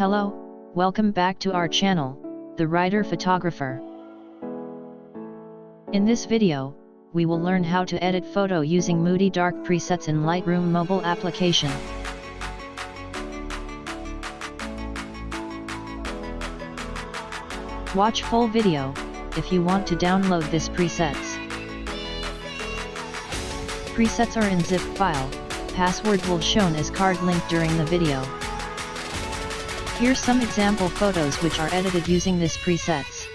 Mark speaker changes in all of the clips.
Speaker 1: Hello, welcome back to our channel, The Writer Photographer. In this video, we will learn how to edit photo using Moody Dark presets in Lightroom Mobile application. Watch full video, if you want to download this presets. Presets are in zip file, password will shown as card link during the video. Here's some example photos which are edited using this presets.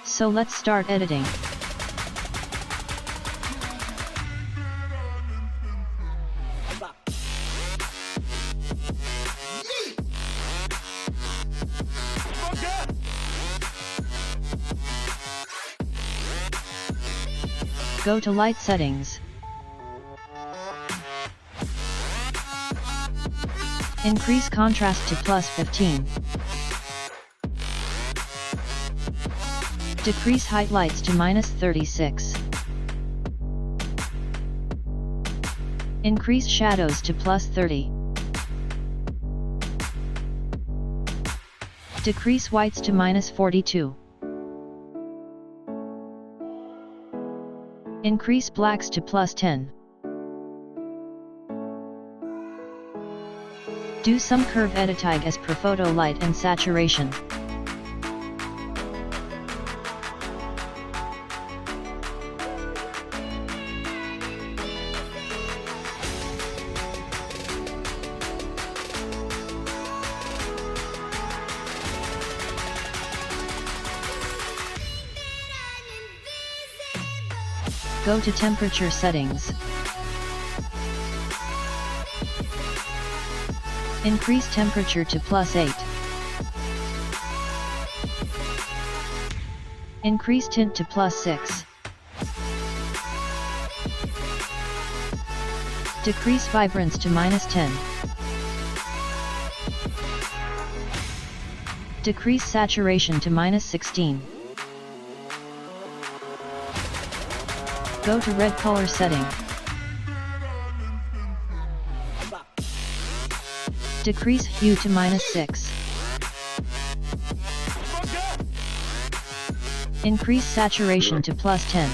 Speaker 1: So let's start editing. Go to light settings. Increase contrast to +15. Decrease highlights to -36. Increase shadows to +30. Decrease whites to -42. Increase blacks to +10. Do some curve editing as per photo light and saturation. Go to temperature settings. Increase temperature to +8. Increase tint to +6. Decrease vibrance to -10. Decrease saturation to -16. Go to red color setting. Decrease hue to -6. Increase saturation to +10.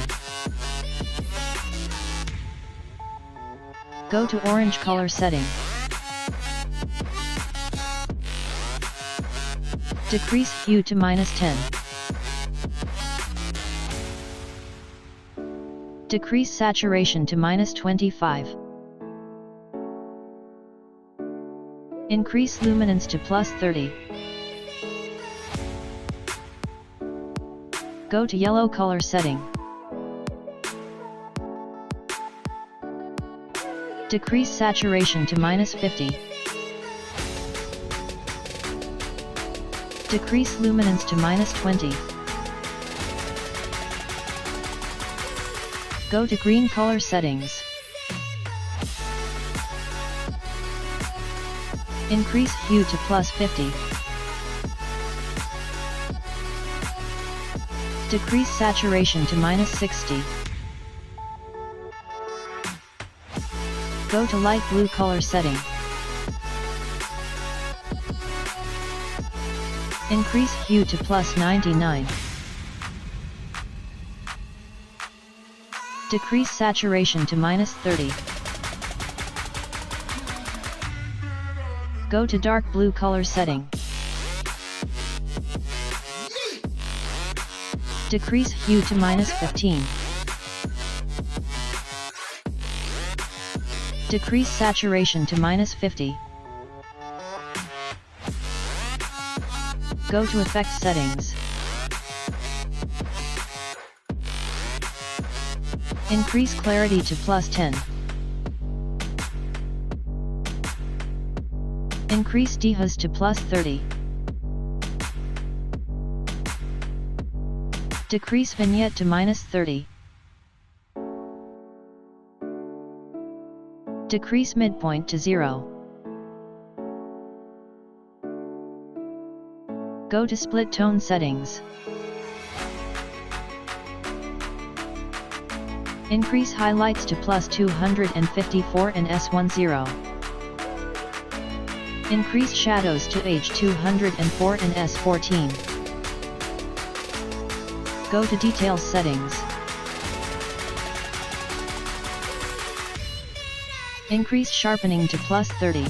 Speaker 1: Go to orange color setting. Decrease hue to -10. Decrease saturation to -25. Increase luminance to +30. Go to yellow color setting. Decrease saturation to -50. Decrease luminance to -20. Go to green color settings. Increase hue to +50. Decrease saturation to -60. Go to light blue color setting. Increase hue to +99. Decrease saturation to -30. Go to dark blue color setting. Decrease hue to -15. Decrease saturation to -50. Go to effect settings. Increase clarity to +10. Increase dehaz to +30. Decrease vignette to -30. Decrease midpoint to 0. Go to split tone settings. Increase highlights to +254 and S10. Increase shadows to H204 and S14. Go to details settings. Increase sharpening to +30.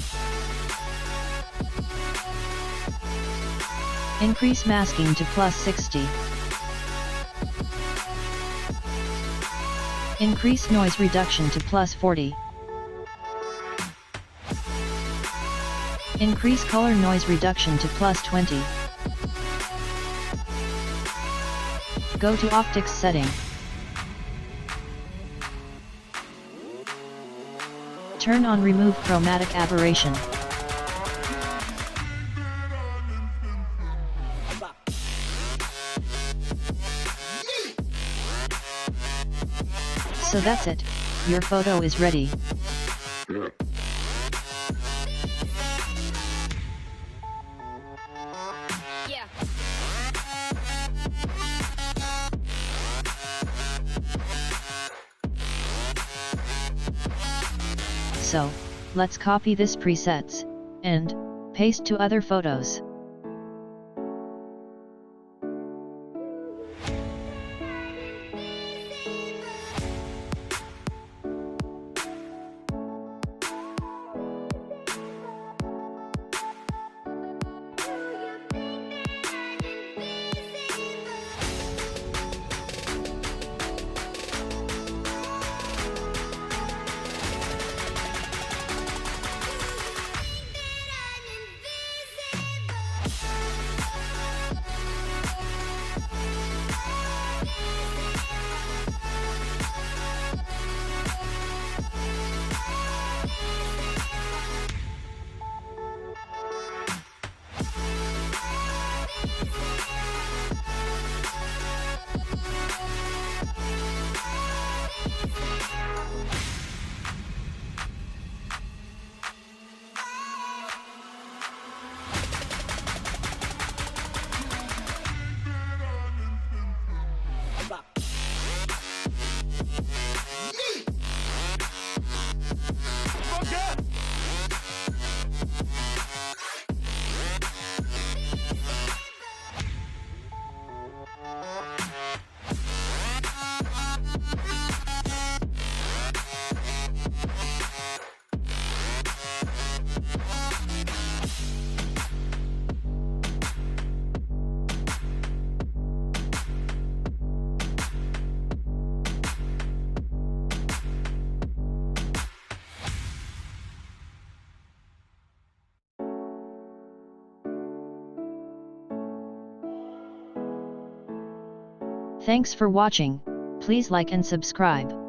Speaker 1: Increase masking to +60. Increase noise reduction to +40. Increase color noise reduction to +20. Go to optics setting. Turn on remove chromatic aberration. So that's it, your photo is ready. So, let's copy this presets, and paste to other photos. Thanks for watching. Please like and subscribe.